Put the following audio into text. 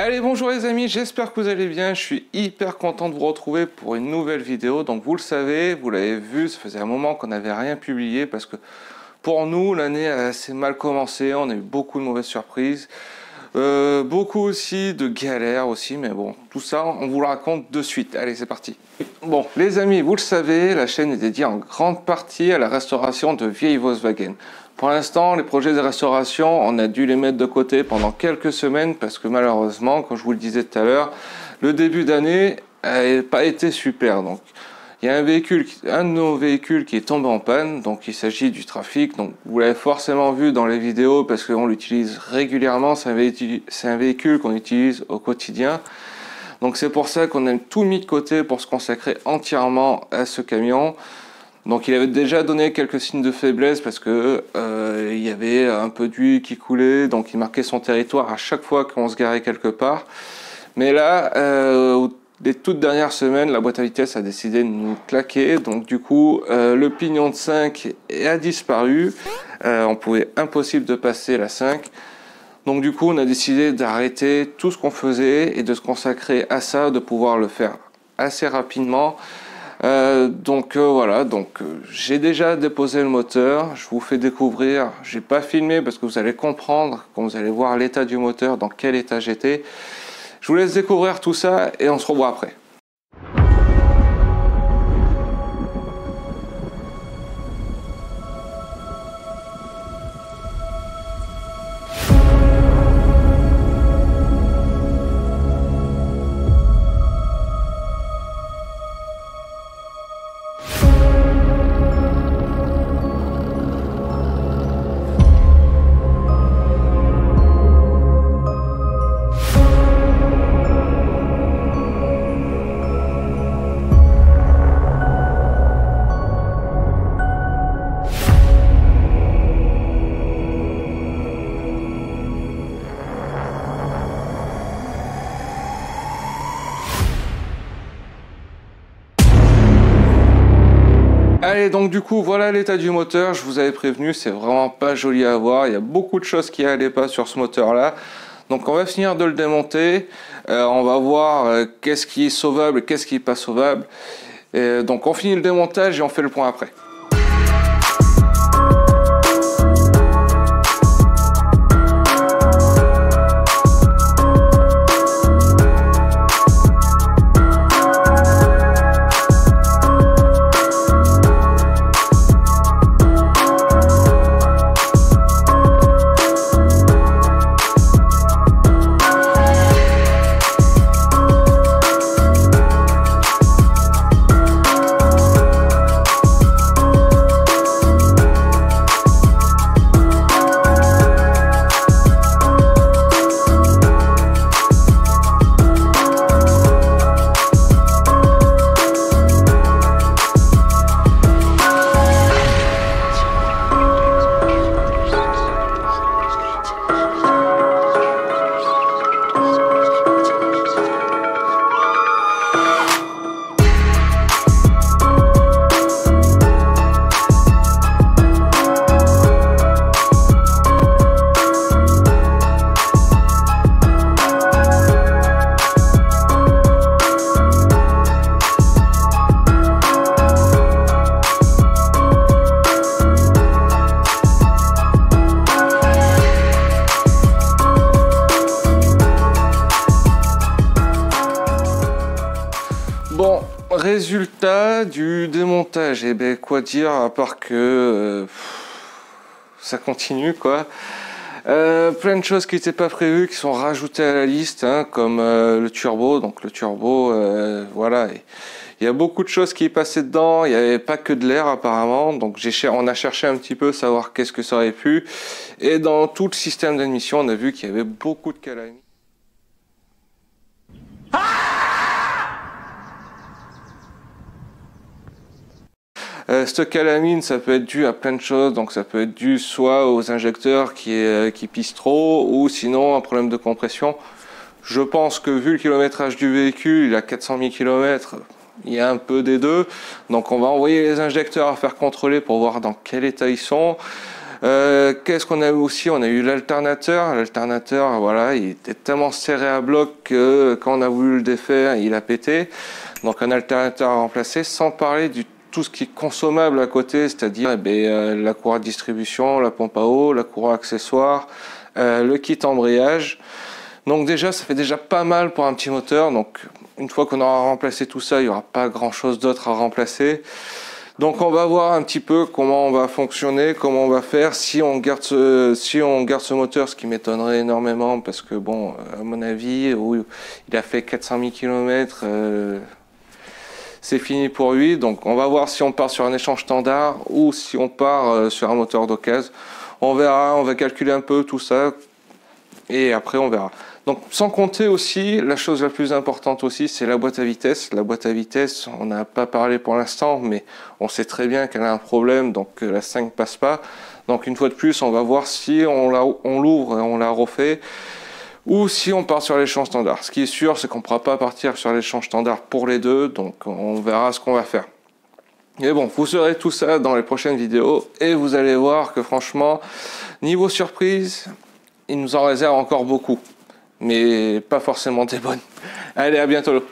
Allez, bonjour les amis, j'espère que vous allez bien. Je suis hyper content de vous retrouver pour une nouvelle vidéo. Donc vous le savez, vous l'avez vu, ça faisait un moment qu'on n'avait rien publié parce que pour nous, l'année a assez mal commencé. On a eu beaucoup de mauvaises surprises, beaucoup aussi de galères aussi, mais bon, tout ça, on vous le raconte de suite. Allez, c'est parti. Bon, les amis, vous le savez, la chaîne est dédiée en grande partie à la restauration de vieilles Volkswagen. Pour l'instant, les projets de restauration, on a dû les mettre de côté pendant quelques semaines parce que malheureusement, comme je vous le disais tout à l'heure, le début d'année n'a pas été super. Donc, il y a un de nos véhicules qui est tombé en panne, donc il s'agit du Trafic. Donc, vous l'avez forcément vu dans les vidéos parce qu'on l'utilise régulièrement. C'est un véhicule qu'on utilise au quotidien. Donc, c'est pour ça qu'on a tout mis de côté pour se consacrer entièrement à ce camion. Donc il avait déjà donné quelques signes de faiblesse parce que il y avait un peu d'huile qui coulait, donc il marquait son territoire à chaque fois qu'on se garait quelque part. Mais là, les toutes dernières semaines, la boîte à vitesse a décidé de nous claquer. Donc du coup, le pignon de 5 a disparu. On pouvait impossible de passer la 5. Donc du coup, on a décidé d'arrêter tout ce qu'on faisait et de se consacrer à ça, de pouvoir le faire assez rapidement. Voilà, j'ai déjà déposé le moteur, je vous fais découvrir, j'ai pas filmé parce que vous allez comprendre quand vous allez voir l'état du moteur, dans quel état j'étais. Je vous laisse découvrir tout ça et on se revoit après. Allez, donc du coup, voilà l'état du moteur. Je vous avais prévenu, c'est vraiment pas joli à voir. Il y a beaucoup de choses qui n'allaient pas sur ce moteur-là. Donc on va finir de le démonter. On va voir qu'est-ce qui est sauvable et qu'est-ce qui n'est pas sauvable. Donc on finit le démontage et on fait le point après. Bon, résultat du démontage, et ben quoi dire à part que ça continue quoi. Plein de choses qui n'étaient pas prévues qui sont rajoutées à la liste, hein, comme le turbo. Donc le turbo, voilà, il y a beaucoup de choses qui passaient dedans. Il n'y avait pas que de l'air apparemment. Donc on a cherché un petit peu savoir qu'est-ce que ça aurait pu. Et dans tout le système d'admission, on a vu qu'il y avait beaucoup de calamines. Cette calamine, ça peut être dû à plein de choses, donc ça peut être dû soit aux injecteurs qui pissent trop, ou sinon un problème de compression. Je pense que vu le kilométrage du véhicule, il a 400 000 km, il y a un peu des deux. Donc on va envoyer les injecteurs à faire contrôler pour voir dans quel état ils sont. Qu'est-ce qu'on a eu aussi? On a eu l'alternateur. L'alternateur, voilà, il était tellement serré à bloc que quand on a voulu le défaire, il a pété. Donc un alternateur à remplacer, sans parler du tout ce qui est consommable à côté, c'est-à-dire la courroie de distribution, la pompe à eau, la courroie accessoire, le kit embrayage. Donc déjà, ça fait déjà pas mal pour un petit moteur. Donc une fois qu'on aura remplacé tout ça, il n'y aura pas grand-chose d'autre à remplacer. Donc on va voir un petit peu comment on va fonctionner, comment on va faire si on garde ce moteur, ce qui m'étonnerait énormément parce que bon, à mon avis, il a fait 400 000 km, c'est fini pour lui. Donc on va voir si on part sur un échange standard ou si on part sur un moteur d'occasion. On verra, on va calculer un peu tout ça et après on verra. Donc sans compter aussi, la chose la plus importante aussi, c'est la boîte à vitesse. La boîte à vitesse, on n'a pas parlé pour l'instant, mais on sait très bien qu'elle a un problème, donc la 5 passe pas. Donc une fois de plus, on va voir si on l'ouvre et on la refait, ou si on part sur l'échange standard. Ce qui est sûr, c'est qu'on ne pourra pas partir sur l'échange standard pour les deux, donc on verra ce qu'on va faire. Mais bon, vous saurez tout ça dans les prochaines vidéos, et vous allez voir que franchement, niveau surprise, il nous en réserve encore beaucoup. Mais pas forcément des bonnes. Allez, à bientôt.